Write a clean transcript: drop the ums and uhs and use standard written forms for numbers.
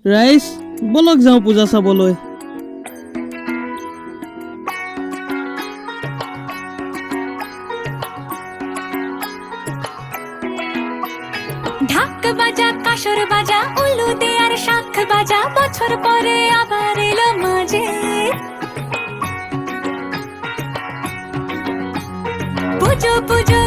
ৰাইজ বলক যাওঁ পূজা চাবলৈ। ঢাক বাজা কাসর বাজা উলু দে আর শাখ বাজা বছর পরে আবার এলো মাঝে পুজো পুজো